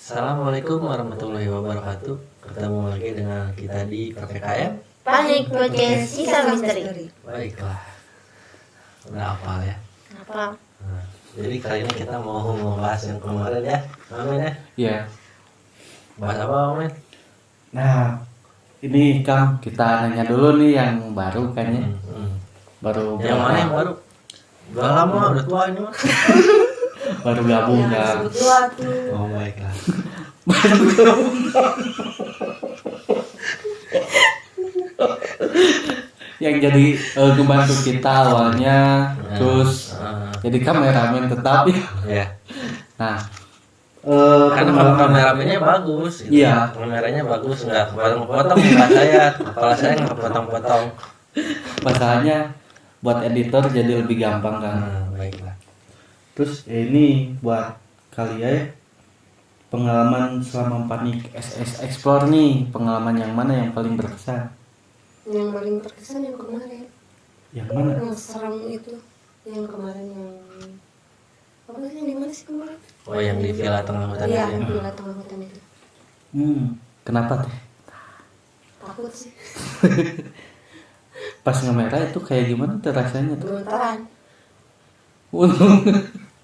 Assalamualaikum warahmatullahi wabarakatuh. Ketemu lagi dengan kita di PPKM Panik Podcast Sisa Misteri. Baiklah, udah hafal ya. Apa? Nah, jadi kali ini kita mau membahas yang kemarin ya, Amin ya. Iya. Bahas apa, Amin? Nah, ini Kang, kita nanya dulu nih yang baru kayaknya. Baru Yang mana yang baru? Udah lama, udah tua ini mah. baru gabung ya. Oh baiklah. Yang jadi ngebantu kita awalnya, terus jadi kameramen tetap ya. Ya. Nah, Karena kalau kameramennya bagus, gitu. Iya. Kameranya bagus, nggak potong-potong muka saya. Kepala saya nggak potong-potong. masalahnya buat editor jadi lebih gampang kan. Baiklah. Terus ini buat kalian pengalaman selama Panik SS Explore nih, pengalaman yang mana yang paling berkesan? Yang paling berkesan yang kemarin. Yang mana? Yang serem itu. Yang kemarin yang apa sih, yang di mana sih kemarin? Oh yang di Villa Tengah Hutan Iya, itu ya? di Villa Tengah Hutan itu. Kenapa teh? Takut sih. Pas ngemerah itu kayak gimana tuh rasanya tuh? Gemetaran.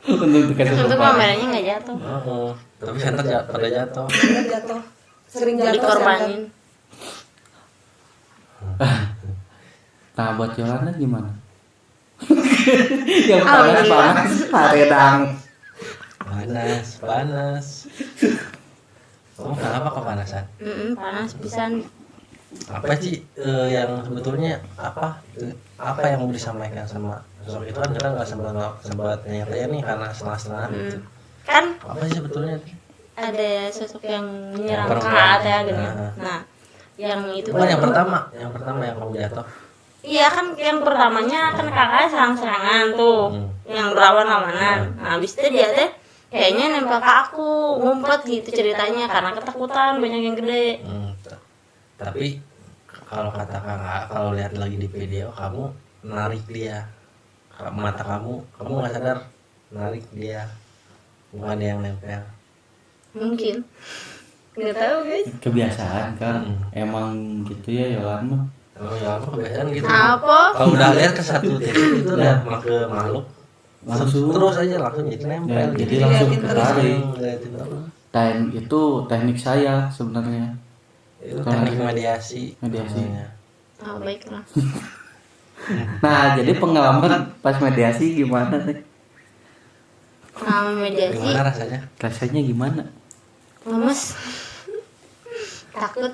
Untuk dikasih Untuk lupa. kameranya nggak jatuh. Oh, tapi center pada jatuh. Jatuh. Sering jatuh. Dikorbanin. Nah buat Yolanda gimana? Yang panas haredang. Panas. Kamu kenapa kepanasan? Panas pisan. Apa sih yang sebetulnya apa yang mau disampaikan sama sosok itu kan kita nggak sempat nanya nih karena setengah-setengah gitu. Kan Apa sih sebetulnya? ada sosok yang menyerang Perempuan. kakak ya gitu. Nah. Nah, yang itu Bukan yang pertama yang kamu jatuh. Iya kan yang pertamanya kan kakak serang-serangan tuh, yang berlawan-lawanan. Nah, habis itu dia teh kayaknya nempel ke aku, ngumpet gitu ceritanya karena ketakutan banyak yang gede. Tapi kalau kata kakak, kalau lihat lagi di video kamu narik dia, mata kamu nggak sadar narik dia, bukan dia yang nempel. Mungkin nggak tahu guys. Kebiasaan kan, emang gitu ya Yolanda. Kalau ya aku kebiasaan gitu. Apa? Kalau udah lihat ke satu titik itu lihat ke makhluk Langsung. terus aja langsung jadi nempel. Ya, jadi langsung ketarik. Ngeliatin terus. Itu teknik saya sebenarnya. Itu teknik mediasi. namanya. Oh baiklah. Nah jadi pengalaman pas mediasi gimana nih? Nah, mediasi Gimana rasanya? Rasanya gimana? lemes, takut.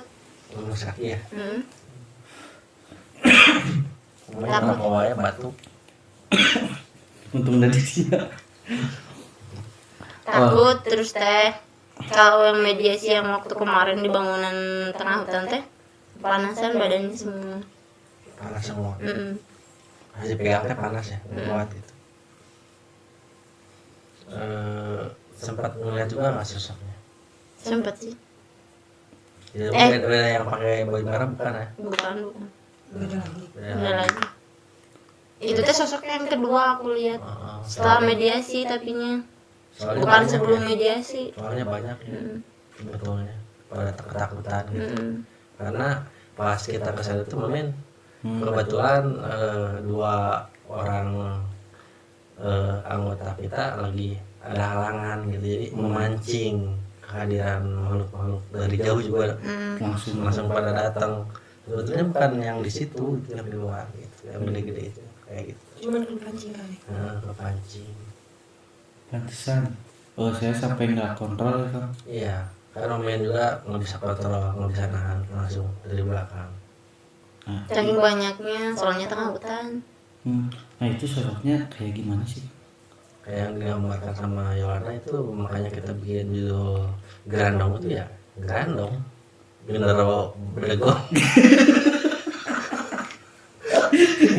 Lemes kaki ya. Takut. Kemudian bawahnya batuk. Untung dari dia. Takut terus teh. Kalau yang mediasi yang waktu kemarin di bangunan tengah hutan teh panasan badannya semua. Panas semua. Mm-mm. Masih pegangnya panas ya, kuat itu. Sempat ngeliat juga nggak sosoknya? Sempet sih. Jadi beda yang pakai baju merah bukan ya? Bukan. Beda Ada lagi. Itu teh sosok yang kedua aku lihat. Setelah mediasi tapinya. Soalnya Bukan banyak sebelum ya. mediasi. Soalnya banyak ya, sebetulnya pada ketakutan gitu. Karena pas kita kesana itu kebetulan dua orang anggota kita lagi ada halangan gitu, jadi memancing kehadiran makhluk-makhluk dari jauh juga langsung pada datang. Sebetulnya bukan yang di situ, itu yang di luar gitu, yang gede-gede itu kayak gitu. Cuman kepancing kali. Kepancing. Pantesan. Oh saya sampai nggak kontrol kan. Iya, karena main juga nggak bisa kontrol, nggak bisa nahan langsung dari belakang. Saking banyaknya, soalnya tengah hutan. Nah itu sosoknya kayak gimana sih? Kayak yang digambarkan sama Yolanda itu, makanya kita bikin judul Grandong itu ya Grandong. Genero Brego.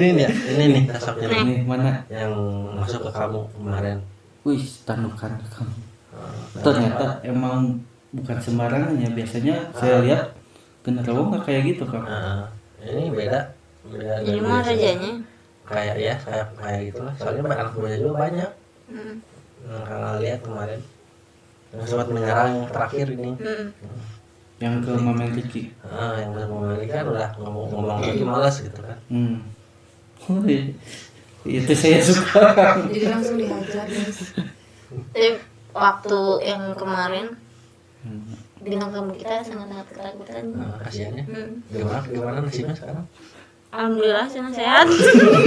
ini nih sosoknya Ini mana? yang masuk ke kamu kemarin. Wih tandukan kamu. Ternyata emang bukan sembarangan ya. Biasanya saya lihat genderuwo nggak kayak gitu kan. Ini beda Jadi mah rajanya. kayak gitulah, soalnya anak buahnya juga banyak. Kalau lihat kemarin yang sempat menyerang yang terakhir ini. Yang ke Mamen Riki. Yang Mamen kan udah ngomong lagi malas gitu kan. Itu saya suka. Jadi langsung dihajar guys. Tapi waktu yang kemarin bintang tamu kita sangat ketakutan. Kasiannya. Gimana nasibnya sekarang? Alhamdulillah sehat,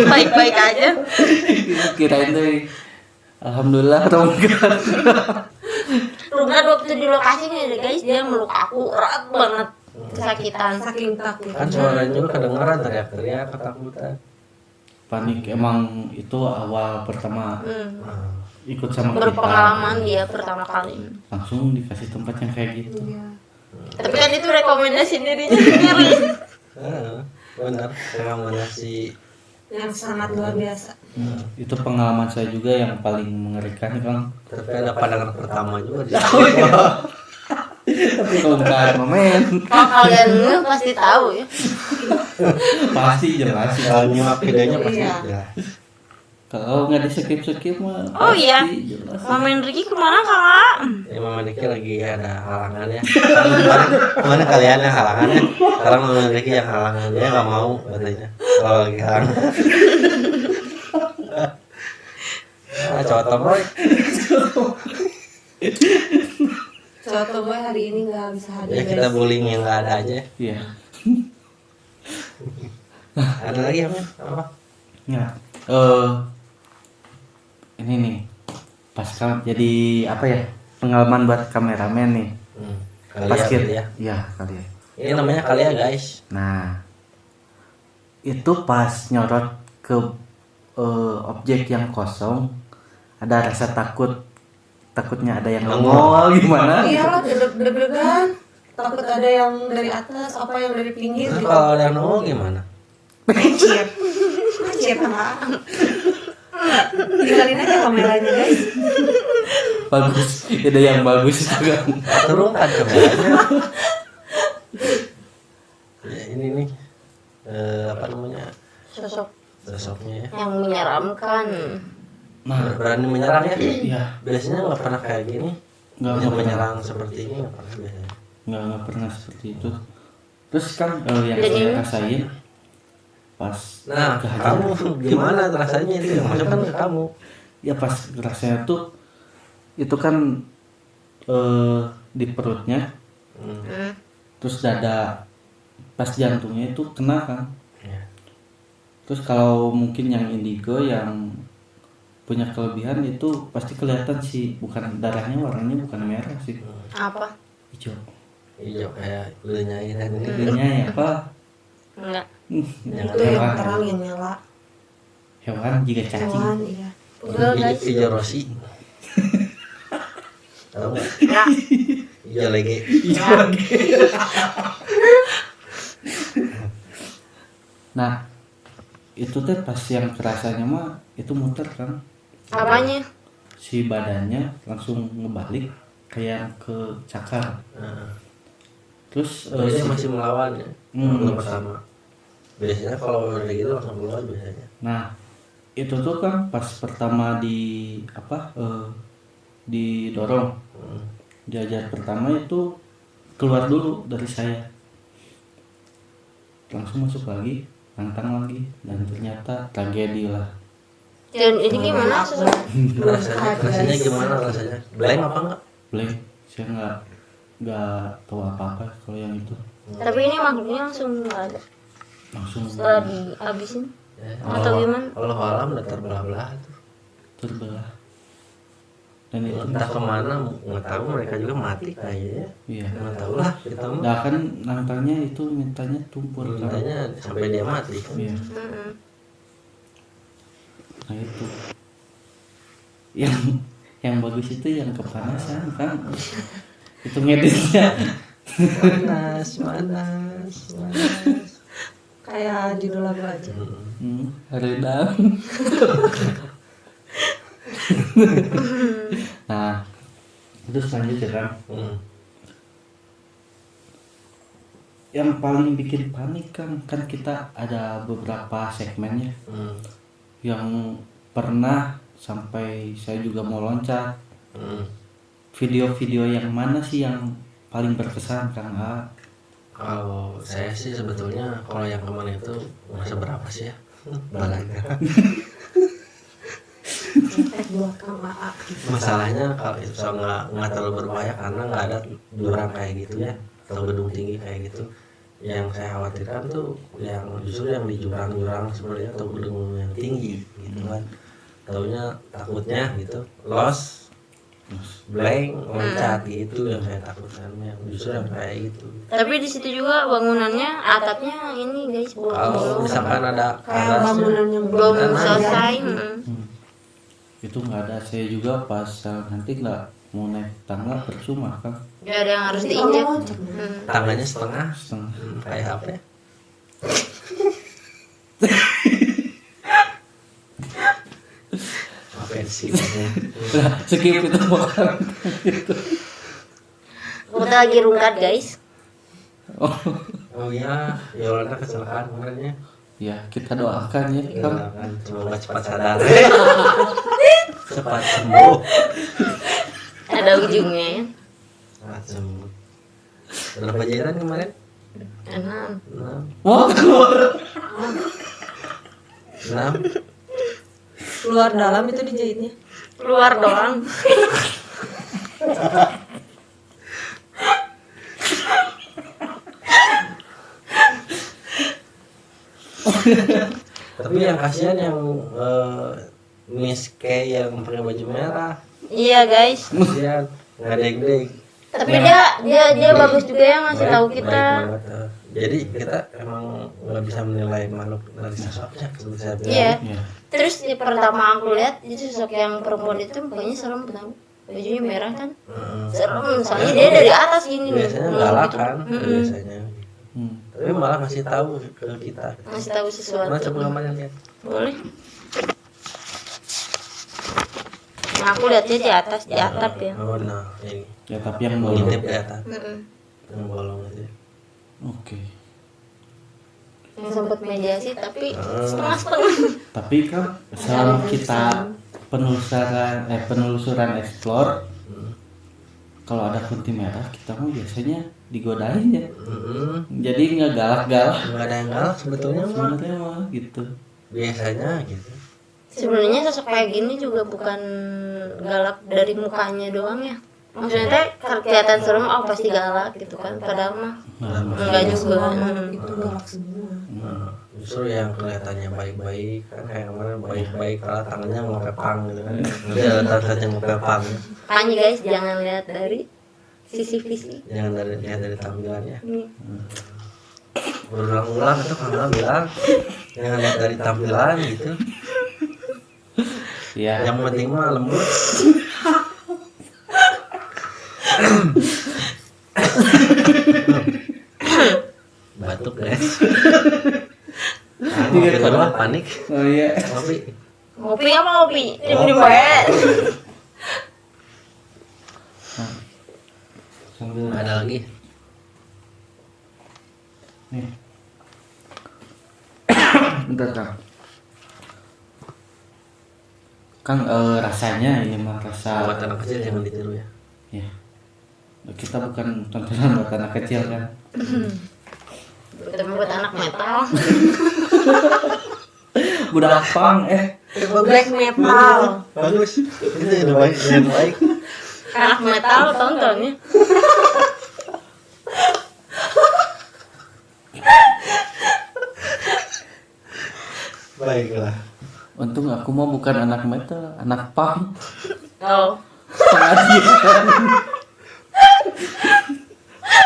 baik-baik aja. Kirain tuh alhamdulillah atau enggak. Rungkat waktu di lokasi nih guys, dia meluk aku erat banget, kesakitan. Saking takut. Kan suaranya juga kedengeran teriak-teriak ketakutan. Panik emang itu awal pertama ikut sama Berpengalaman dia pertama kali. langsung dikasih tempat yang kayak gitu. Iya. Tapi kan itu rekomendasi dirinya sendiri. Benar, rekomendasi Yang sangat luar biasa. Itu pengalaman saya juga yang paling mengerikan Kang. tapi ada pandangan pertama juga di Tapi kalau bukan Mamen Kalau kalian nge pasti tahu ya. pasti jelas. kalau nyimak videonya pasti Iya. jelas. Kalau nggak di skip mah Oh iya, pasti jelas. Mamen Ricky kemana kakak? Ya Mama Niki lagi ada halangannya. Kemana kalian yang halangannya? Sekarang Mama Niki yang halangan, dia nggak mau katanya. Kalau lagi halangan. Cowok tomboy. Soto boy hari ini nggak bisa hadir Ya kita guys. bullying yang nggak ada aja. Iya. Ada lagi apa? Apa? Ya. Ini nih. Pas jadi apa ya? Pengalaman buat kameramen nih. Pas Kalian kita ya. ya kali ya. Ini namanya kalian guys. Nah, itu pas nyorot ke objek yang kosong, ada rasa takutnya ada yang nongol gimana? Iya lah, deg-degan. Takut ada yang dari atas, apa yang dari pinggir Nah, gitu. kalau ada yang nongol gimana? Ciep. Ciep apa? Tinggalin aja kameranya guys. Bagus, ide yang bagus itu kan. Turunkan kameranya. Ya ini nih apa namanya sosoknya ya. Yang menyeramkan. Nah, Berani menyerang ya. iya, Biasanya nggak pernah kayak gini. nggak Yang pernah. menyerang seperti ini nggak pernah biasanya. nggak pernah seperti itu. Terus kan yang Jadi- saya rasain pas Nah, kehajar- kamu gimana rasanya itu? Yang masuk kan ke kamu. ya pas rasanya tuh itu kan di perutnya, terus dada pas jantungnya itu kena kan. Ya. Terus kalau mungkin yang indigo yang punya kelebihan itu pasti kelihatan sih, bukan darahnya warnanya bukan merah sih, Apa? hijau. Hijau kayak kulitnya ini dan ini. Ini ya apa? Enggak. Yang Itu yang Hewan. terang yang nyala. Hewan juga cacing. Hewan, iya. Google guys. Hijau rosi. Tahu nggak? Enggak. Hijau lege. Nah, itu teh pas yang kerasanya mah itu muter kan, Apanya? si badannya langsung ngebalik kayak ke cakar. Nah, Terus dia masih melawan ya. Hmm. Waktu pertama. Biasanya kalau udah gitu langsung keluar biasanya. nah itu tuh kan pas pertama di apa didorong, diajar pertama itu keluar dulu dari saya, langsung masuk lagi, nantang lagi, dan ternyata tragedi lah. Dan ini gimana? Rasanya gimana rasanya? Blank apa enggak? Blank, saya nggak tahu apa-apa kalau yang itu, Tapi ini makhluknya langsung nggak ada. langsung Setelah dihabisin Ya. atau gimana? Allah alam udah terbelah-belah tuh. terbelah. Dan itu Entah kemana, nggak tahu mereka juga mati kayaknya. iya. Nggak tahu lah kita mah. Nah kan nantangnya itu mintanya tumpul kan. Mintanya sampai dia mati. Kan? Iya. Mm-mm. Nah itu yang bagus itu yang kepanasan kan, itu ngeditnya. Panas, panas, panas. Kayak judul lagu aja. Redang. Nah itu selanjutnya kan yang paling bikin panik kan kita ada beberapa segmennya yang pernah sampai saya juga mau loncat video-video yang mana sih yang paling berkesan Kang A? Kalau saya sih sebetulnya kalau yang kemarin itu nggak seberapa sih ya. Balaga. Masalahnya kalau itu nggak terlalu berbahaya karena nggak ada jurang kayak gitu ya atau gedung tinggi kayak gitu. Yang saya khawatirkan tuh yang justru yang di jurang-jurang sebenarnya atau gedung yang tinggi gitu kan. Taunya takutnya gitu lost, blank, loncat gitu yang saya takutkan yang justru yang kayak gitu. Tapi di situ juga bangunannya atapnya ini guys Kalau bolong-bolong. misalkan ada Kayak bangunan yang Belum Tanah. selesai. Itu nggak ada, saya juga pas nanti nggak mau naik tangga percuma Kang. Gak ada yang harus diinjak. tangannya setengah Setengah. kayak apa ya? Apa sih? Skip itu bukan gitu. Kita lagi rungkat guys. Oh iya, Yolanda kecelakaan kemarin ya. Ya kita doakan ya Kang. Kan semoga cepat sadar. Cepat sembuh. Ada ujungnya ya. Cepat sembuh. Berapa jahitan kemarin? 6. 6. Wah keluar. 6. Luar dalam itu dijahitnya. Keluar doang. Tapi yang kasihan yang Miss K yang pakai baju merah. Iya guys. Kasihan, nggak deg-deg. Tapi dia bagus juga ya ngasih tahu Baik kita. banget. Jadi kita emang nggak bisa menilai makhluk dari sosoknya seperti saya bilang. Iya. Ya. Terus di pertama aku lihat itu sosok yang perempuan itu mukanya serem tahu. Bajunya merah kan. Serem soalnya dia dari atas gini nih. Biasanya ngomong galak gitu. kan, biasanya. Tapi malah ngasih tahu ke kita. Ngasih tahu sesuatu. Mana coba gambarnya lihat. Boleh. Nah, aku lihatnya di atas, di atap ya. Oh, nah ini. Ya tapi yang bolong. Ngintip di atas. Mm-mm. Yang bolong itu. Oke. Yang sempat mediasi tapi setengah-setengah. Tapi kan selama kita penelusuran explore, kalau ada kunti merah kita mau biasanya digodain ya. Jadi nggak galak-galak. Nggak ada yang galak sebetulnya mah. Sebenarnya mah gitu. Biasanya gitu. Sebenarnya sosok kayak gini juga bukan galak dari mukanya doang ya. Maksudnya teh kelihatan serem, oh pasti galak gitu kan. Padahal mah enggak juga. Itu galak semua. Justru yang kelihatannya baik-baik kan kayak kemarin baik-baik kalau tangannya mau pepang gitu kan. Dia datang saja mau pepang. Makanya guys jangan lihat dari sisi fisik. Jangan lihat dari tampilannya. Nih. Berulang-ulang itu karena bilang jangan lihat dari tampilan gitu. Ya. Yang penting mah lembut. Batuk guys. Kopi kedua panik. Oh iya. Kopi. Ngopi apa ngopi? Di bae. Sambil Ada lagi. nih. Bentar Kang. Kang rasanya ini mah rasa Buat anak kecil jangan ditiru ya. ya. Kita bukan tontonan buat anak kecil kan. Tapi buat anak metal. Budak pang Black metal. Bagus. Itu yang baik, yang baik. Anak metal tontonnya. Baiklah. Untung aku mau bukan anak metal, anak pang. Oh. Pengajian,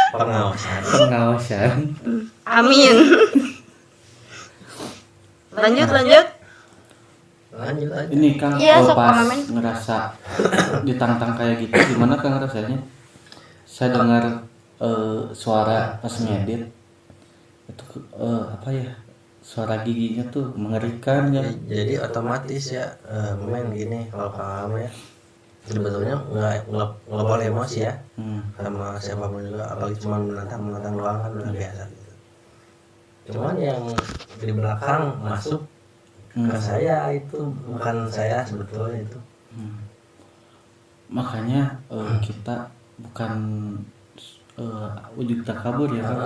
Pengawasan. pengawasan. Amin. Lanjut. Lanjut aja. Ini Kang Iya, sok pas pengamen. ngerasa ditantang kayak gitu, gimana Kang rasanya? Saya dengar suara pas ngedit itu apa ya? Suara giginya tuh mengerikan ya. Jadi otomatis ya main gini kalau kamu ya sebetulnya nggak boleh emosi ya sama siapapun juga apalagi cuma menantang doang kan udah biasa gitu. Cuman yang di belakang masuk ke saya itu bukan saya sebetulnya itu. makanya kita bukan wujud takabur ya kan.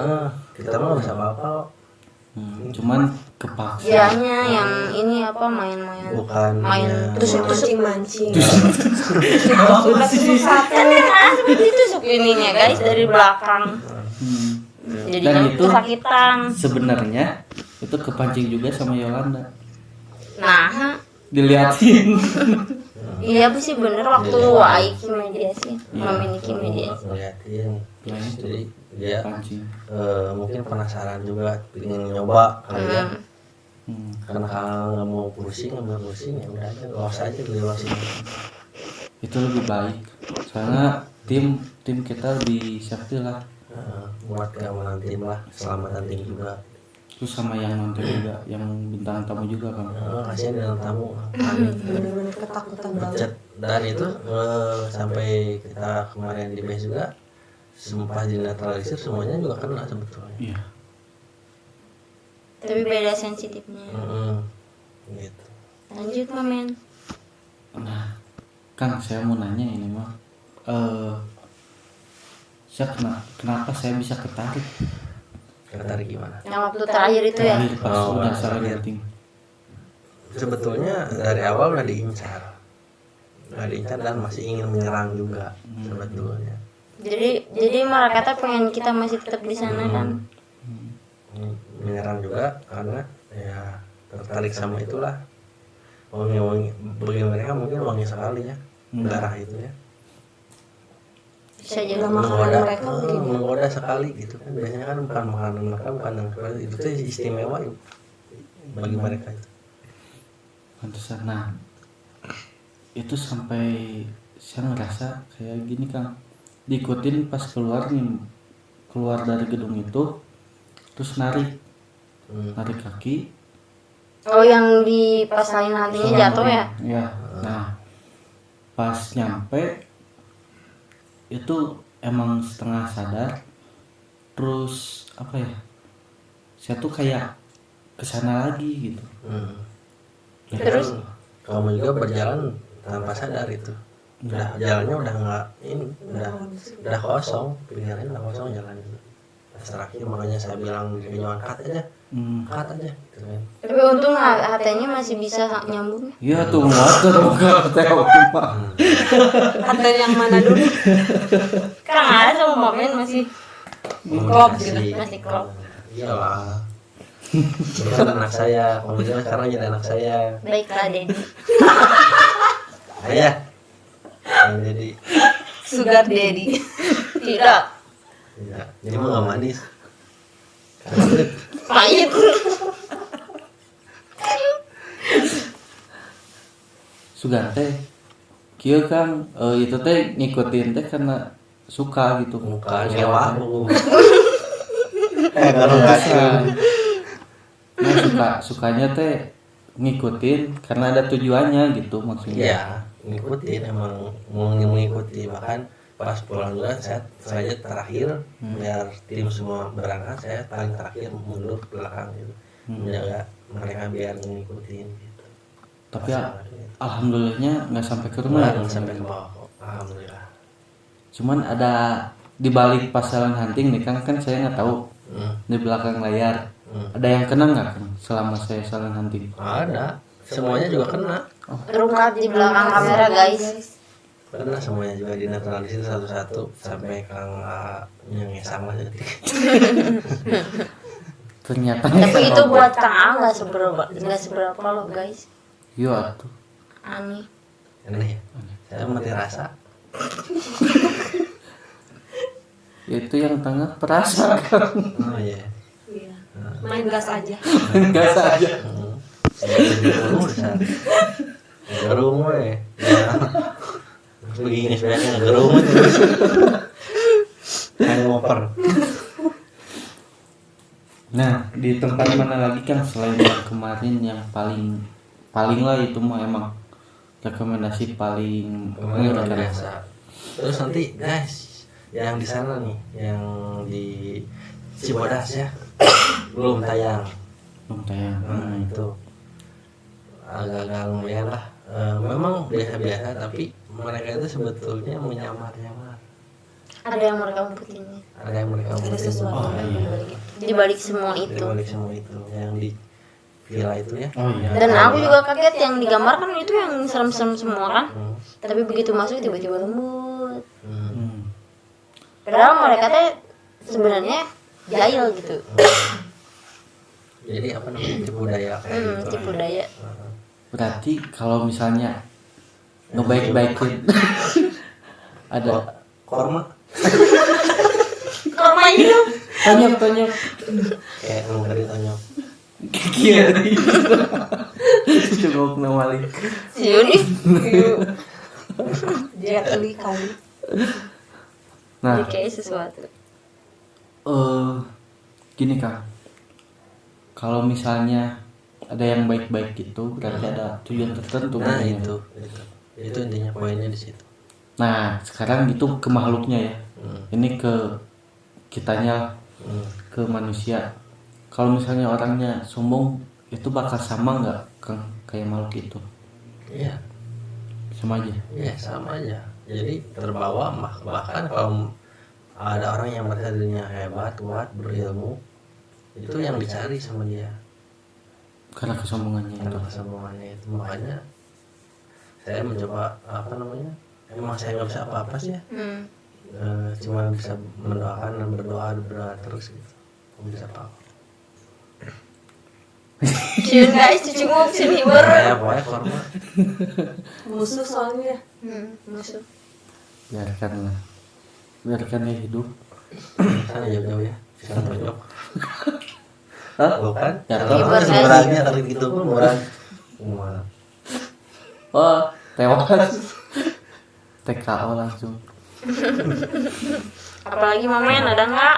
Kita mah nggak bisa apa-apa. Cuman kepaksa. Dianya yang ini apa main-main. Bukan Main tusuk-tusuk. mancing. Sudah tusuk satu. Kan seperti tusuk ininya guys dari belakang. Jadi Dan itu kesakitan. sebenarnya itu kepancing juga sama Yolanda. Nah, Diliatin. iya sih bener waktu Aiki mediasi, memiliki mediasi. ngeliatin. Jadi dia Pancing. mungkin penasaran juga, pengen nyoba kali ya. Karena kalau nggak mau pusing ya udah aja, los aja lewat sini. Itu lebih baik. Soalnya tim kita lebih safety lah. Buat keamanan tim lah, keselamatan tim juga. Terus sama yang nonton juga, yang bintang tamu juga kan. Kasihan dengan tamu kami Bener-bener ketakutan banget. becet. Dan itu sampai kita kemarin di base juga sempat dinetralisir, semuanya juga kena sebetulnya. Iya. Tapi beda sensitifnya. Gitu. Lanjut Mamen. Nah, Kang, saya mau nanya ini mah. Kenapa saya bisa ketarik? Tertarik gimana? Yang waktu terakhir itu ya. Terakhir pas Oh, udah terakhir. saling meeting. Sebetulnya dari awal udah diincar, dan masih ingin menyerang juga sebetulnya. Jadi mereka pengen kita masih tetap di sana kan. Menyerang juga karena ya tertarik sama itulah. Wangi bagi mereka mungkin wangi sekali ya darah itu ya. Bisa jadi Makanan mereka mungkin ya. Menggoda sekali gitu kan. Biasanya kan bukan makanan mereka, bukan yang seperti itu tuh istimewa bagi mereka itu. Pantesan. Nah, itu sampai saya ngerasa kayak gini Kang, diikutin pas keluar dari gedung itu, terus narik kaki. Oh yang di pas lain hatinya jatuh ya? Ya. Nah, pas nyampe itu emang setengah sadar, terus apa ya? Saya tuh kayak kesana lagi gitu. Ya, Terus? kan, kamu juga berjalan tanpa sadar itu. Udah jalannya udah nggak ini, udah kosong, pikirannya udah kosong jalan itu. Pas terakhir makanya saya bilang jangan cut aja gitu kan. Tapi untung hatinya masih bisa nyambung. Iya tuh motor bukan teo Pak. Ada yang mana dulu? Kan ada sama Mamen masih Klop gitu. Masih klop. Iyalah. Itu kan anak saya, kemudian sekarang jadi anak saya. Baiklah Dedi. Ayah. Yang jadi Sugar daddy. Tidak. ya, ini mah nggak manis. Pahit. Sugante kieu Kang itu teh ngikutin teh karena suka gitu. Muka nyewa aku. Kalau nggak Nah, sukanya teh ngikutin karena ada tujuannya gitu maksudnya. Iya, ngikutin emang mau mengikuti, bahkan pas pulang juga saya terakhir biar tim semua berangkat, saya paling terakhir mundur ke belakang gitu, menjaga mereka biar ngikutin gitu. Tapi alhamdulillahnya nggak sampai ke rumah. Nggak sampai ke bawah kok, alhamdulillah. Cuman ada di balik pasalan hunting nih kan saya nggak tahu di belakang layar ada yang kena nggak kan selama saya saling hunting? Ada, semuanya juga kena. Rungkat di belakang kamera guys. Kena semuanya juga dinetralisir satu-satu sampai Kang yang ngesang lah jadi. Ternyata. Tapi itu buat Kang A nggak seberapa loh guys. Iya tuh. Aneh. Aneh ya, saya mati rasa. Itu yang tengah perasa kan. Oh iya. Iya. Main gas aja. Enggak saja. Gerung we. Begini sebenarnya gerung terus. Hangover. Nah, di tempat mana lagi kan selain yang kemarin yang paling lah itu mah emang rekomendasi paling Luar biasa. Terus nanti guys, yang di sana nih, yang di Cibodas ya, belum tayang. Itu agak-agak lumayan lah. Memang biasa-biasa tapi mereka itu sebetulnya menyamar-nyamar. Ada yang mereka umpetinnya. Ada yang mereka Ada umpetin. sesuatu Oh, yang iya. dibalik itu. Di balik semua Di itu. balik semua itu yang di villa itu ya. Oh iya. Dan aku juga kaget yang digambarkan itu yang serem-serem semua kan. Hmm. Tapi begitu masuk tiba-tiba lembut. Hmm. Padahal mereka teh sebenarnya jahil gitu. Jadi apa namanya tipu daya kayak gitu. Tipu daya. Berarti kalau misalnya ngebaik-baikin ada Korma Korma itu. tonyok kayak ngomong tonyok. kiri cukup namali. Si Yuni. Dia kali kali. Nah, Jadi kayak sesuatu. gini Kang, kalau misalnya ada yang baik-baik gitu berarti ada tujuan tertentu. Nah katanya. itu intinya poinnya di situ. Nah sekarang itu ke makhluknya ya, ini ke kitanya, ke manusia. Kalau misalnya orangnya sombong itu bakal sama nggak Kang kayak makhluk itu? Iya, Sama aja. iya sama aja. Jadi terbawa bahkan kalau ada orang yang merasa dirinya hebat, kuat, berilmu, itu yang dicari sama dia Karena kesombongannya itu. karena kesombongannya itu. Makanya saya mencoba apa namanya? Emang saya nggak bisa apa-apa sih ya. Cuma bisa mendoakan dan berdoa terus gitu. Nggak bisa apa-apa. Cium guys, cucu nguk sini hibur. Kayak pokoknya korma. Musuh soalnya. Masuk. Biarkan dia hidup. Sana jauh-jauh ya. Bisa tonjok. Hah? Bukan? Ya, Kalau Ibarat sebenarnya kali gitu pun murah. Murah. Oh, tewas. TKO langsung. Apalagi mamen ada nggak?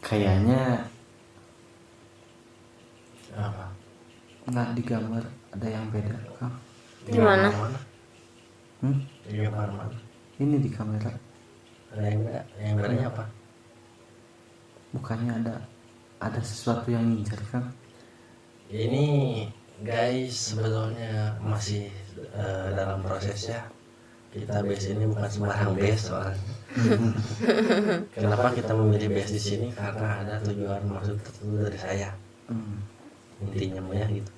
Kayaknya Apa? nggak digambar ada yang beda Kang. Di mana? Di gambar mana? Ini di kamera Ada yang beda? Yang bedanya apa? bukannya ada sesuatu yang ngincar Kang. Ini guys sebetulnya masih dalam proses ya. Kita base ini bukan sembarang base soalnya. Kenapa kita memilih base di sini? Karena ada tujuan maksud tertentu dari saya. Intinya mah ya gitu.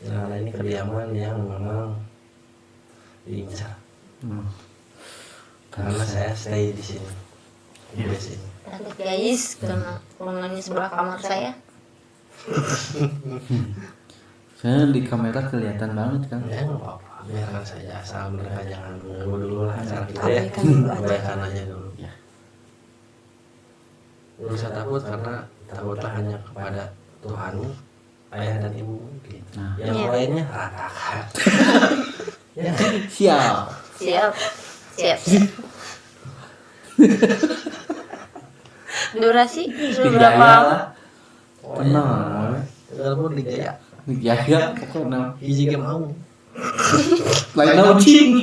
Karena ini kediaman yang memang diincar. Karena saya stay di sini. Di base ini. Takut guys karena ruangannya sebelah kamar saya. Saya di kamera kelihatan banget Kang. Ya nggak apa-apa. Biarkan saja asal mereka jangan mengganggu dulu lah acara kita ya. Abaikan dulu aja. Abaikan aja dulu. Ya. Usah takut karena takutlah hanya kepada Tuhanmu, ayah dan ibu. Gitu. Nah. Yang Iya. lainnya ratakan. Ya. Siap. Siap. Durasi sudah berapa lama? Tenang. Telepon digaya. Ya pokoknya. Hiji game mau. Lain naucing.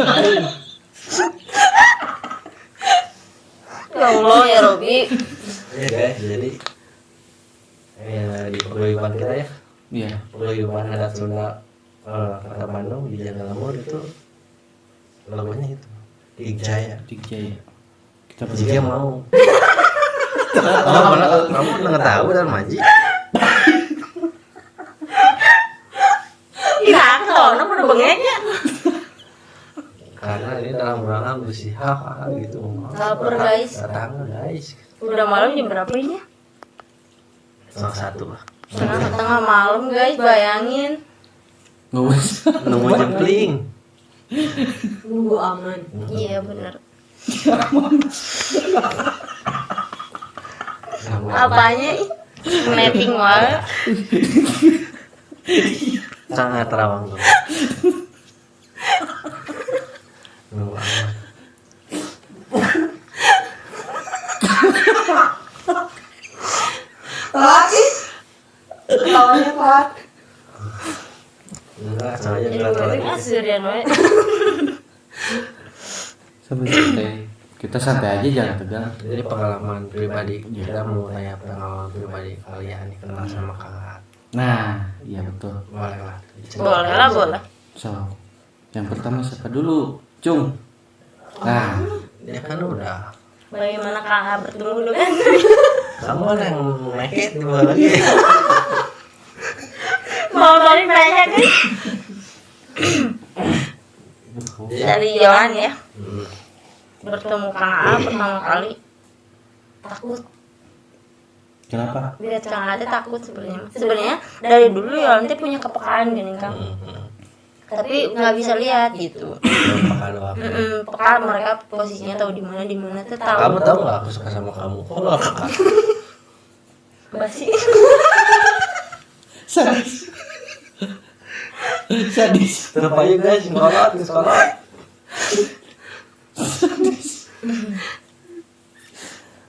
Ya Allah ya Robi. Ya guys, jadi di paguyuban kita ya, Iya. paguyuban adat Sunda Kota Bandung di Jalan Lemur itu logonya itu Digjaya. Jaya. Kita Jika mau. Kamu nggak tahu dan maji. Iya, kalau nak pernah bengeknya. Karena ini dalam rangka bersiha gitu. Lapar, guys. Datang guys. Udah malam jam berapa ini? Salah satu lah. Tengah malam guys, bayangin. nggak usah. Nunggu jempling. Nunggu aman. Iya bener. Nunggu Apanya ih? Netting wae. sangat rawan tuh. Nunggu aman. Lagi. Lawannya Pak. Enggak, soalnya Jadi enggak tahu berarti lagi. asurian wae. Sampai santai. Kita santai aja jangan tegang. Jadi pengalaman pribadi kita mau tanya pengalaman pribadi kalian nih kenal sama kakak. Nah, iya betul. Boleh lah. Boleh lah, boleh. So, Yang pertama siapa dulu? Cung. Nah, Dia kan udah. Bagaimana kakak bertemu dengan Kamu kan yang meket di bawah lagi. mau balik nanya kan? Dari Johan ya, bertemu Kang A pertama kali takut. kenapa? Lihat Kang A takut sebenarnya dari dulu ya nanti punya kepekaan gini Kang, tapi nggak bisa lihat gitu. Peka doang. Peka, mereka posisinya tahu di mana tuh tahu. Kamu tahu nggak aku suka sama kamu? Kok nggak peka? Basi. Sadis. Sadis. Tetap aja guys, sekolah.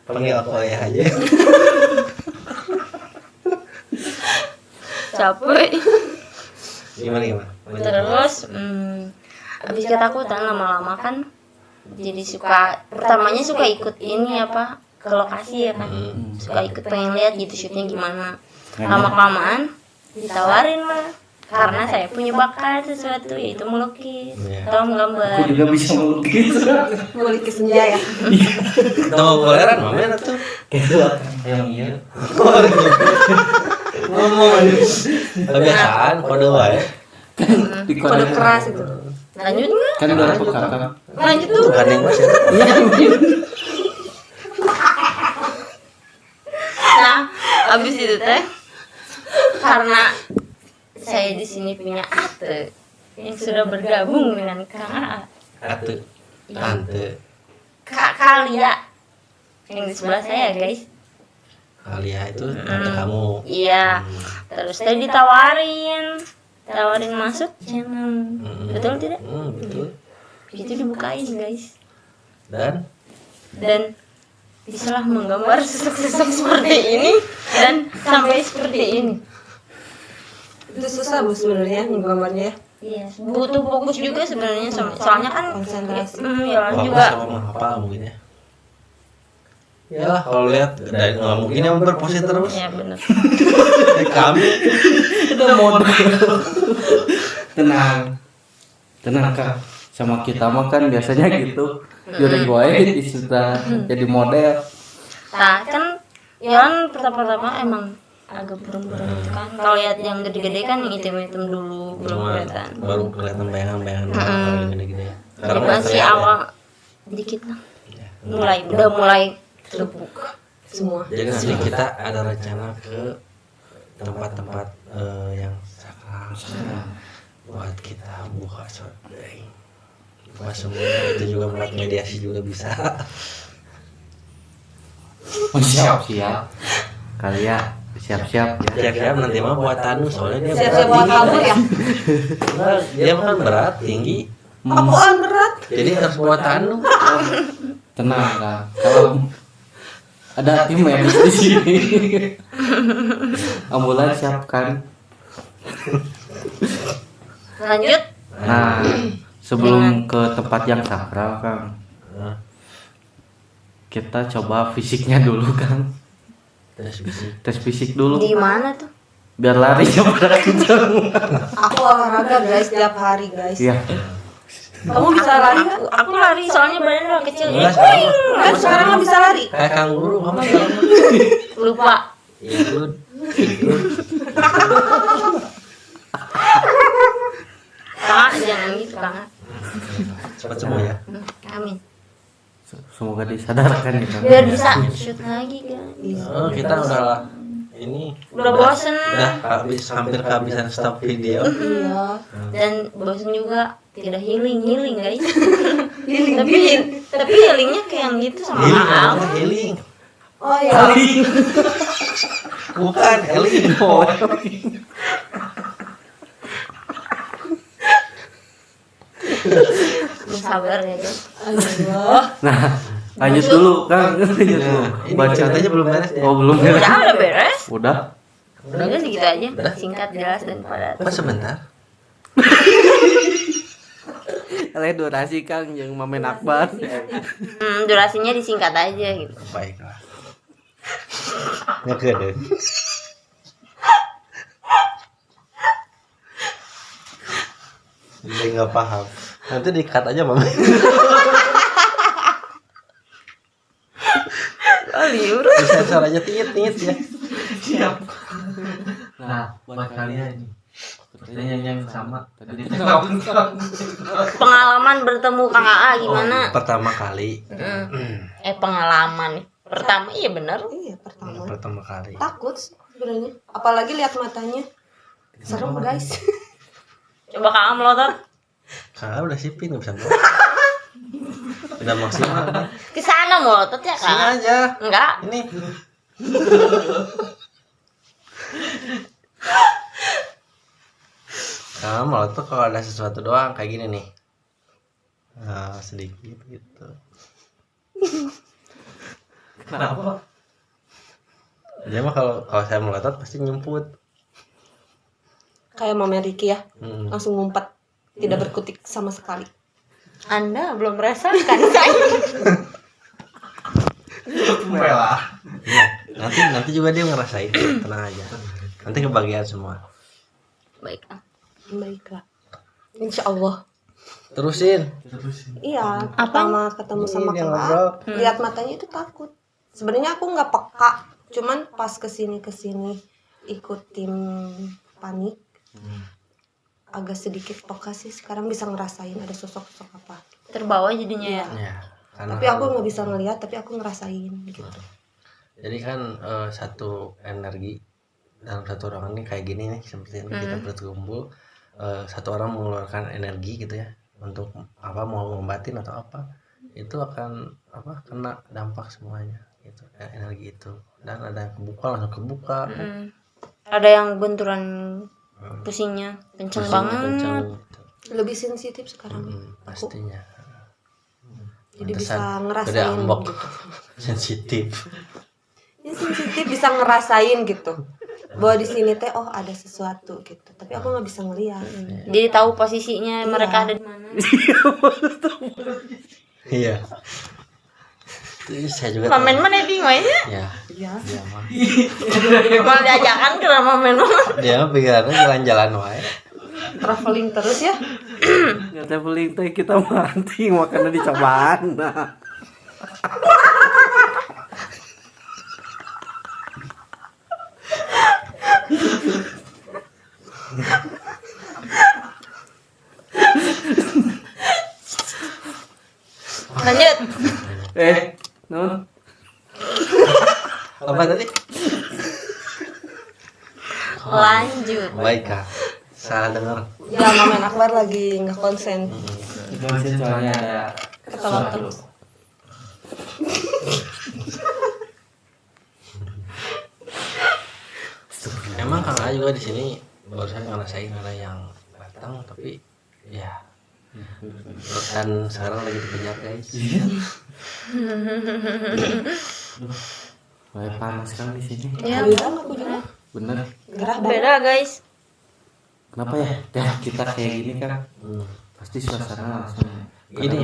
Panggil aku ayah aja. Capek. Gimana? Terus habis ketakutan lama-lama kan jadi pertamanya suka ikut ini apa ke lokasi ya kan, suka ikut pengen lihat gitu shootnya gimana. Lama-kelamaan ditawarin lah karena saya punya bakat sesuatu yaitu melukis atau menggambar. Aku juga bisa melukis. Melukis senja ya. Tahu boleran mana tuh? Kayak yang iya. Ngomong aja. Kebiasaan kode wae. Di Kode keras itu. Lanjut nggak? Kan udah peka kan. Lanjut tuh. Bukan yang mas ya. Nah, abis itu teh karena saya di sini punya ate yang sudah bergabung dengan Kang A. Ate. Tante. Kak Kalia yang di sebelah saya guys. Kalia itu tante kamu. Iya. Terus saya ditawarin masuk channel. Betul tidak? Betul. Itu dibukain guys. Dan Bisalah menggambar sesek-sesek seperti ini dan sampai seperti ini. Itu susah Bu sebenarnya menggambarnya. Iya, butuh fokus juga sebenarnya soalnya kan Konsentrasi. ya fokus juga. sama menghafal mungkin ya. Yalah kalau lihat dari nggak mungkin yang berposisi terus. Ya benar. Kami Udah model. Tenang Kak. Sama kita mah kan biasanya gitu. Jadi gue istilah jadi model. Nah kan Yohan pertama-tama emang agak burung-burung gitu kan. Kalau lihat yang gede-gede kan yang hitam-hitam dulu belum cuma kelihatan. baru kelihatan bayangan kalau gede-gede ya. Jadi masih awal dikit lah. Udah mulai terbuka semua. Jadi nanti kita ada rencana ke tempat-tempat yang sakral buat kita buka shotday. Buat semuanya itu juga buat mediasi juga bisa. Oh, siap. Kali ya siap-siap ya. Siap-siap nanti mah buat Tanu soalnya dia Siap-siap berat buat tinggi. kabur ya. Nah, dia kan berat tinggi. Apaan berat? Jadi harus buat Tanu. Tenang Kak. Kalau ada tim medis di sini. Ambulans siapkan. Lanjut. Nah, sebelum ke tempat yang sakral Kang, kita coba fisiknya dulu Kang. Tes fisik dulu. Di mana tuh? Biar lari pada kenceng. Aku olahraga guys tiap hari guys. Iya. Kamu bisa lari nggak? Aku lari soalnya badan udah kecil. Enggak, Kan sekarang nggak bisa lari. kayak kanguru kamu sekarang. Lupa. Ikut. Kak, jangan gitu Kak. Cepat sembuh ya. Amin. Semoga disadarkan ya Kang. Biar bisa shoot lagi guys. Oh, kita udah ini Udah bosen hampir kehabisan stop video. Iya. dan bosen juga tidak healing guys. tapi healingnya kayak yang gitu sama Healing, Aang. healing. Oh iya. Bukan healing. Sabar ya guys. Aduh. Nah, lanjut dulu Kang. Lanjut dulu. Ini Baca ceritanya belum beres ya. Oh, belum ya? Udah beres. Udah. Udah segitu aja. Singkat, jelas dan padat. Pas sebentar. Kalian durasi Kang yang Mamen Akbar. Durasinya disingkat aja gitu. Baiklah. Ngegede. Dia nggak paham. Nanti di-cut aja mama. liur. Sensor aja tingit ya. Siap. Nah, buat kalian nih pertanyaan yang sama tadi kita Pengalaman bertemu Kang AA gimana? Pertama kali. Pengalaman nih. Pertama iya bener. Iya, pertama. Pertama kali. Takut sih sebenarnya. Apalagi lihat matanya. Serem, guys. Coba Kang AA melotot. Kakak udah sipin nggak bisa ngomong. Udah maksimal. Ke sana melotot ya Sini Kang? aja. Enggak. Ini. Nah, malah tuh kalau ada sesuatu doang kayak gini nih. Nah, sedikit gitu. kenapa? Dia mah kalau saya melotot pasti nyemput. Kayak Mama Riki ya, Hmm. langsung ngumpet, tidak berkutik sama sekali. Anda belum merasakan saya. Merah. Iya, nanti juga dia ngerasain, tenang aja. Nanti kebagian semua. Baik Kang. Baiklah. Insya Allah. Terusin. Iya, pertama ketemu sama Ini yang Kang ngobrol. A, lihat matanya itu takut. Sebenarnya aku nggak peka, cuman pas kesini ikut tim panik, agak sedikit peka sih. Sekarang bisa ngerasain ada sosok-sosok apa. Terbawa jadinya ya. Ya, karena Tapi aku nggak bisa ngelihat, tapi aku ngerasain gitu. jadi kan satu energi dalam satu ruangan ini kayak gini nih, seperti ini kita berkumpul, satu orang mengeluarkan energi gitu ya untuk apa, mau ngobatin atau apa, itu akan apa, kena dampak semuanya gitu, energi itu. Dan ada yang kebuka, langsung kebuka. Ada yang benturan pusingnya kenceng banget. Kencang gitu. Lebih sensitif sekarang. Pastinya. Jadi Pantesan bisa gede ngerasain ambok. gitu. Sensitif. Ya, sensitif bisa ngerasain gitu. Bahwa di sini teh oh ada sesuatu gitu. Tapi aku nggak bisa ngelihat. Jadi tahu posisinya mereka ada di mana. Iya. Itu saya juga Mamen mana bingung aja. ya. Iya. Dia mah Mau diajakan ke mamen mah. dia mah pikirannya jalan-jalan wae. Traveling terus ya. Nggak traveling teh kita mancing makanya dicobaan. Lanjut. Non. Apa tadi? Lanjut. Baik Kak. Salah dengar. Ya Mamen Akbar lagi nggak konsen. Konsen soalnya ada Ketawa terus. Emang Kang A juga di sini barusan ngerasain ada yang datang, tapi ya dan sekarang lagi dikejar guys. Wah, panas kan di sini. Ya, Aku juga Bener. gerah banget. beda guys. Kenapa ya? Kita kayak gini kan pasti suasana langsung. Gini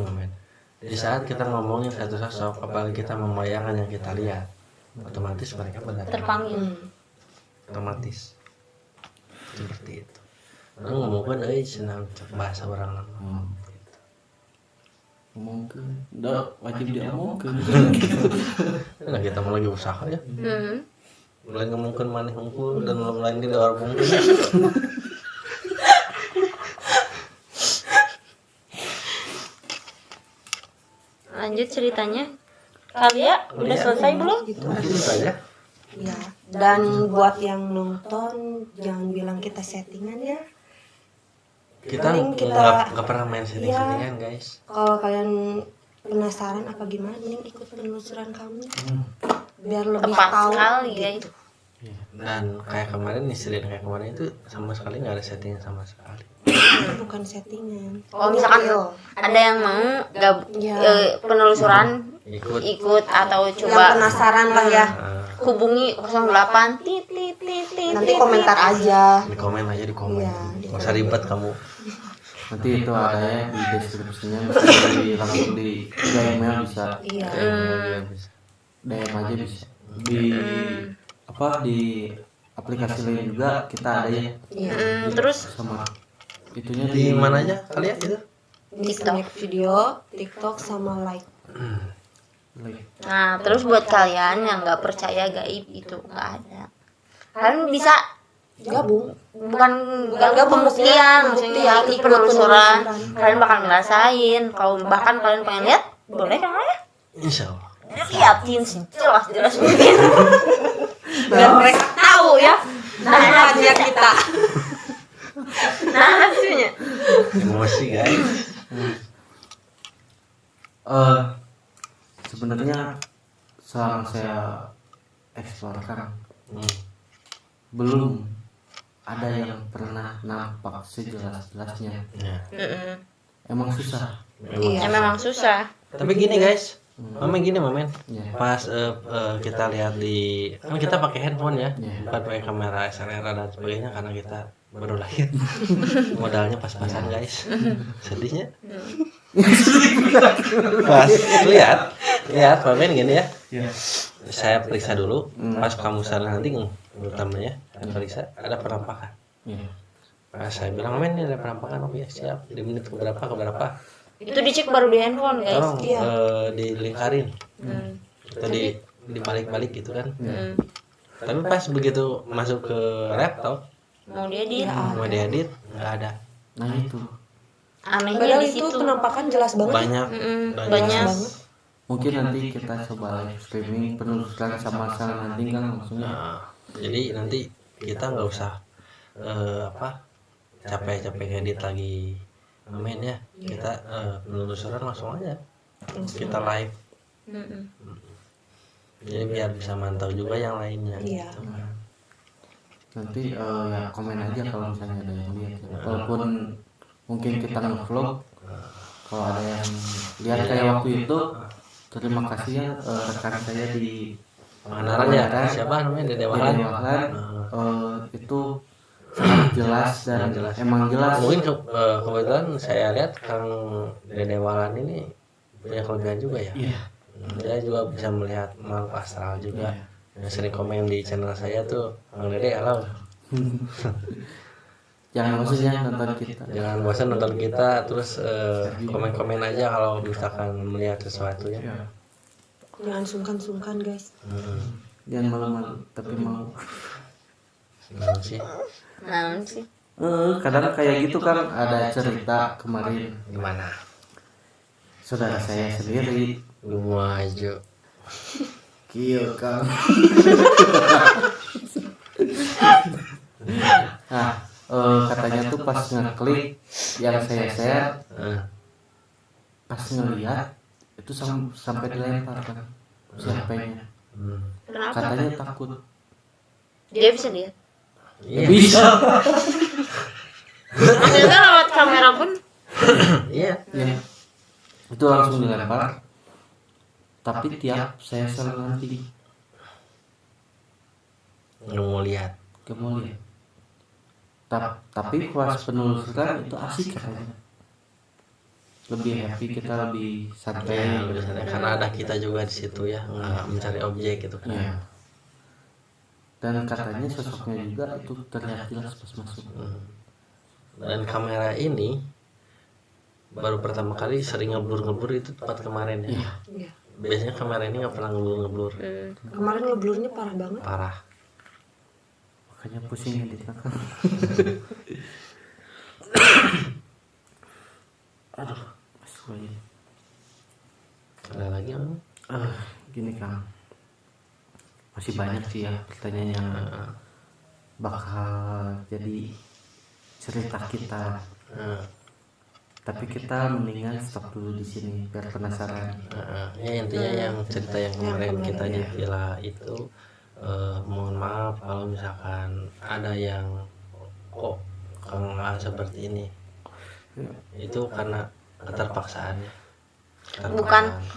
Mamen, di saat kita ngomongin satu sosok, apalagi kita membayangkan yang kita lihat, otomatis mereka berdatang. Terpanggil. Otomatis seperti itu. Orang ngomongin senang bahasa orang nama. Ngomongkeun. Udah wajib diomongkeun. Nah, kita mau lagi usaha ya. Mulai ngomongin maneh hungkul dan lain di luar bungkul. Lanjut ceritanya. Kalian udah selesai belum? Gitu. Itu saja. Ya. Dan buat yang nonton jangan bilang kita settingan ya. Kita Paling kita- nggak pernah main setting-settingan guys. Kalau kalian penasaran apa gimana, mending ikut penelusuran kami. Biar lebih Tepat tahu. sekali guys. Dan kayak kemarin insiden kayak kemarin itu sama sekali nggak ada setting sama sekali. Itu bukan settingan. Kalau misalkan Real. ada yang mau Ya. penelusuran Ikut. ikut atau Yang coba penasaran lah ya. hubungi 08 titit titit. Nanti komentar aja. Di komen aja di komen. Iya, Nggak usah ribet kamu. Nanti itu ada ya di deskripsinya, bisa langsung di email bisa, Iya. DM aja bisa. Di apa di aplikasi lain juga kita ada ya Iya. Terus sama itunya Di mana aja kalian itu? Di Snack Video, TikTok sama like. like. Nah, terus buat kalian yang nggak percaya gaib itu nggak ada. Kalian bisa Gabung. bukan pembuktian, maksudnya ikut penelusuran. Kalian bakal ngerasain. Kalau bahkan kalian pengen lihat, boleh kan ya? Insya Allah. Liatin sih, jelas mungkin. Biar mereka tahu ya. Nah, aja kita. Nah, hasilnya. Emosi guys. Sebenarnya selama saya eksplorkan Hmm. belum ada yang pernah nampak sejelas-jelasnya. Ya. Emang susah. Ya memang susah. Tapi gini guys, momen Ya. pas kita lihat di kan kita pakai handphone ya, Ya. bukan pakai kamera SLR dan sebagainya karena kita baru lahir. Modalnya pas-pasan guys. Sedihnya. Pas lihat momen gini ya. Ya. Saya periksa dulu pas kamu salah hunting utamanya periksa ada penampakan. Ya. Pas saya bilang men ini ada penampakan, oh ya siap di menit keberapa Itu dicek baru di handphone, guys. tolong dilingkarin atau dibalik-balik gitu kan. Tapi pas begitu masuk ke laptop Mau dia di mau diedit nggak ada. Nah itu anehnya Padahal di itu situ. penampakan jelas banget. Banyak Banyak. mungkin nanti kita coba live streaming penelusuran sama hunting kan maksudnya. Nah, jadi nanti kita nggak usah capek-capek ngedit lagi main ya, kita penelusuran langsung aja kita live, jadi biar bisa mantau juga yang lainnya. Iya. Gitu. Nanti ya komen aja kalau misalnya ada yang lihat ya. Walaupun mungkin kita nge-vlog, kalau ada yang lihat kayak waktu itu, terima kasih ya rekan saya di Pangandaran ya, siapa namanya Dede Wahlan. itu sangat jelas dan emang jelas. Mungkin kebetulan saya lihat Kang Dede Wahlan ini punya kelebihan juga ya. Iya. Dia juga bisa melihat makhluk astral juga. Yang sering komen di channel saya tuh, Kang Dede halo. Jangan maksudnya nonton kita. Jangan bosan nonton kita, terus komen-komen aja kalau misalkan melihat sesuatu ya. Jangan sungkan-sungkan, guys. Jangan malu-malu tapi mau. Nah, sih. Nah, sih. Kadang kayak gitu kan ada cerita kemarin Gimana? saudara saya sendiri. Lu maju. Kieu Kang. Nah, katanya tuh pas ngeklik yang saya share, pas ngeliat itu sampai dilempar kan si HP-nya. Kenapa? Katanya takut. Dia bisa lihat. Iya. Bisa. Ternyata lewat kamera pun. Iya. Ya. Itu langsung dilempar. Tapi tiap saya share nanti Lu mau lihat. kamu lihat. Tapi pas penelusuran itu asik katanya. Lebih happy, kita lebih santai. Ya, lebih santai. Karena ada kita juga di situ ya, nggak mencari objek gitu kan. Ya. Dan katanya sosoknya juga itu terlihat jelas pas masuk. Dan kamera ini baru pertama kali sering ngeblur itu tempat kemarin ya. Iya. Biasanya kamera ini nggak pernah ngeblur. Kemarin ngeblurnya parah banget. Parah. Makanya pusing editnya kan. Aduh, masuk lagi. Ada lagi yang Gini Kang, masih banyak sih ya pertanyaan yang bakal jadi cerita kita. Tapi kita mendingan stop dulu di sini biar penasaran. ya intinya yang cerita yang kemarin kita di villa itu, mohon maaf kalau misalkan ada yang kok nggak seperti ini. Itu karena keterpaksaannya.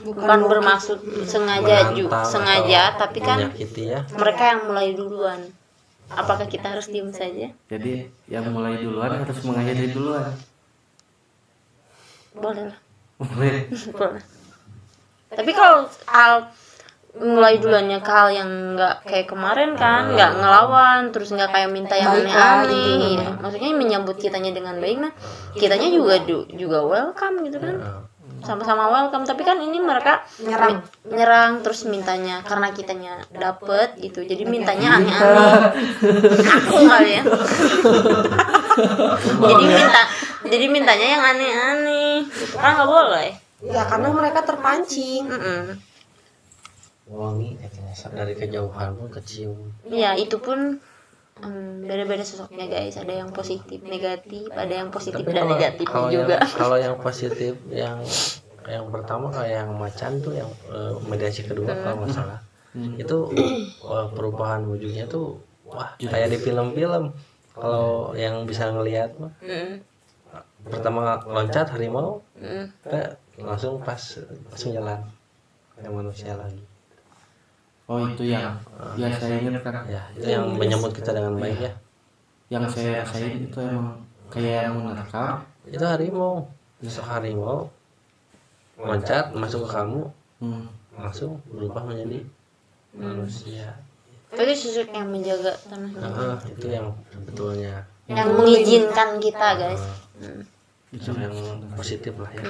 Bukan bermaksud sengaja sengaja, tapi kan menyakiti ya. mereka yang mulai duluan. Apakah kita harus diem saja? Jadi yang mulai duluan harus mengakhiri duluan. Boleh lah. Boleh. Boleh. Tapi kalau mulai duluannya ke hal yang nggak kayak kemarin kan, nggak ngelawan, terus nggak kayak minta yang Baik lah, aneh-aneh. Ya. Maksudnya menyambut kitanya dengan baik, nah kitanya juga welcome gitu kan, sama-sama welcome. Tapi kan ini mereka nyerang terus mintanya karena kitanya dapet gitu, jadi mintanya aneh-aneh. Aku kali ya. jadi mintanya yang aneh-aneh, gitu kan nggak boleh. Ya karena mereka terpancing. Wangi dari kejauhan pun kecium. Ya itu pun beda-beda sosoknya guys, ada yang positif negatif, ada yang positif dan negatif juga. Kalau yang positif yang pertama kayak yang macan tuh yang mediasi kedua kalau nggak salah itu perubahan wujudnya tuh wah kayak di film-film. Kalau yang bisa ngelihat mah pertama loncat harimau langsung jalan kayak manusia lagi. Oh itu yang saya ingat kan Ya itu yang menyambut kita dengan baik ya. Yang saya rasain itu emang kayak yang menerkam. Itu harimau, besok harimau loncat masuk ke kamu langsung berubah menjadi manusia. Itu sosok yang menjaga tanahnya. Itu yang sebetulnya Yang mengizinkan kita guys. itu yang positif lah ya.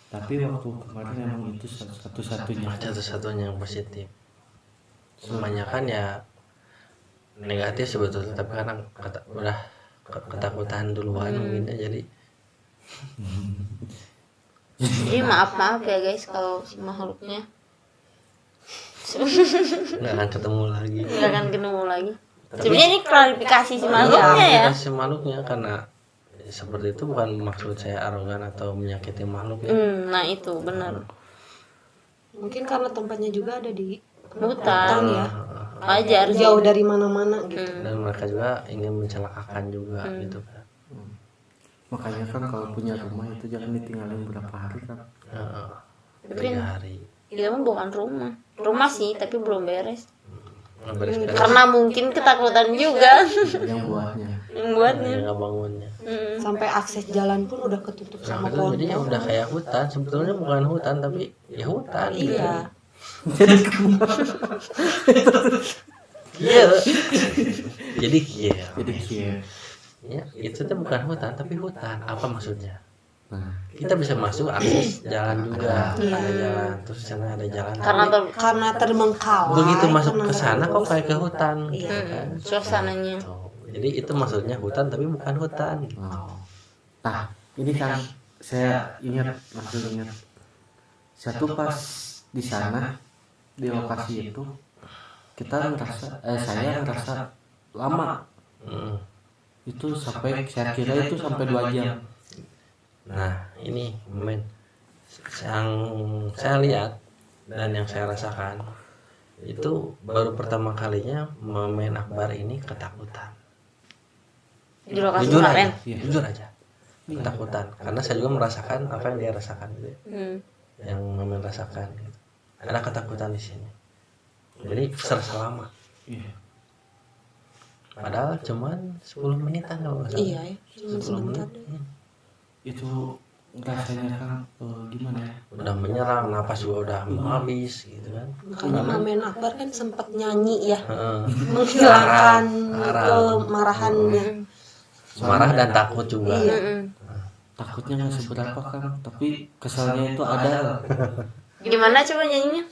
Tapi waktu kemarin emang itu satu-satunya yang positif. Kebanyakan ya negatif sebetulnya, tapi karena udah ketakutan duluan mungkin jadi maaf ya guys kalau si makhluknya nggak akan ketemu lagi. Sebenarnya ini klarifikasi si makhluknya ya. Si makhluknya karena seperti itu bukan maksud saya arogan atau menyakiti makhluk ya. Nah itu benar. Mungkin karena tempatnya juga ada di Hutan ya. Wajar Jauh dari mana-mana gitu. Dan mereka juga ingin mencelakakan juga gitu kan. Makanya kan kalau punya rumah itu jangan ditinggalin berapa hari kan. 3 hari. Itu mah bukan rumah sih tapi belum beres. Beres. Karena mungkin ketakutan juga Yang buatnya. yang buatnya. Nggak bangunnya. Sampai akses jalan pun udah ketutup sama Itu pohon. jadinya udah kayak hutan, sebetulnya bukan hutan tapi ya hutan. Iya. Iya. Jadi iya. Ya, itu tuh bukan hutan tapi hutan. Apa maksudnya? Nah, Kita bisa masuk akses jalan juga, ada jalan, terus sana ada jalan. Karena terbengkalai. Begitu masuk ke sana kok kayak ke hutan. Iya. gitu kan. Suasananya. Jadi itu maksudnya hutan tapi bukan hutan. Nah, ini kan saya langsung ingat. Satu pas di sana di lokasi itu saya ngerasa lama. Itu sampai saya kira itu sampai 2 jam. Nah, ini momen yang saya lihat dan yang saya rasakan itu baru pertama kalinya momen Akbar ini ketakutan. Di lokasi Jujur kemarin. jujur aja ketakutan karena saya juga merasakan apa yang dia rasakan gitu. Yang momen rasakan gitu. Ada ketakutan di sini. Jadi serasa lama. Padahal cuman 10 menitan kalau nggak salah. Iya ya, cuma 10 menit. sebentar. Itu rasanya kan gimana ya? Udah menyerang, napas juga udah mau habis gitu kan. Makanya Mamen Akbar kan sempat nyanyi ya, Heeh. menghilangkan Marah. kemarahannya. Marah dan takut juga. Takutnya nggak seberapa kan, tapi kesalnya itu ada. Gimana coba nyanyinya?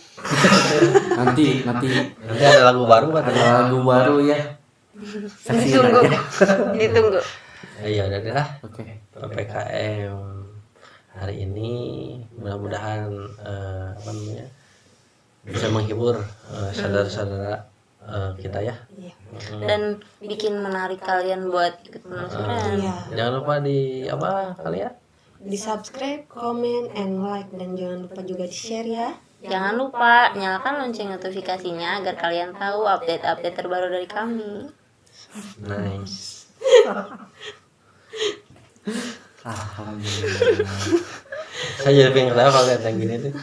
Nanti Nanti ada lagu baru kan? ada lagu baru ya. Saksiin aja. Ditunggu. Iya udah deh lah. Oke. PPKM hari ini mudah-mudahan apa namanya bisa menghibur saudara-saudara kita ya. Dan bikin menarik kalian buat ikut penelusuran. Iya. Jangan lupa di apa kalian? Di subscribe, comment, and like, dan jangan lupa juga di share ya. Jangan lupa nyalakan lonceng notifikasinya agar kalian tahu update-update terbaru dari kami. Nice. Alhamdulillah. Saya jadi pengen ketawa kalau lihat yang gini tuh.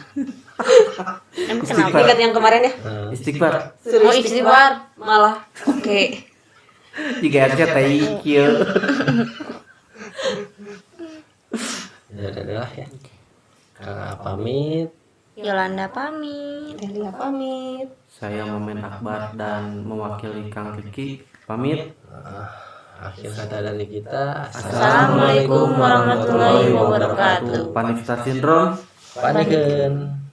Emang kenapa? Ingat yang kemarin ya? Istighfar. Mau istighfar. Malah oke. Jika aja thank you. Ya udah lah ya. Pamit. Yolanda pamit. Telia pamit. Saya Momen Akbar dan mewakili Kang Kiki pamit. Akhir kata dari kita, Assalamualaikum warahmatullahi wabarakatuh. Panista Sindrom. panikeun.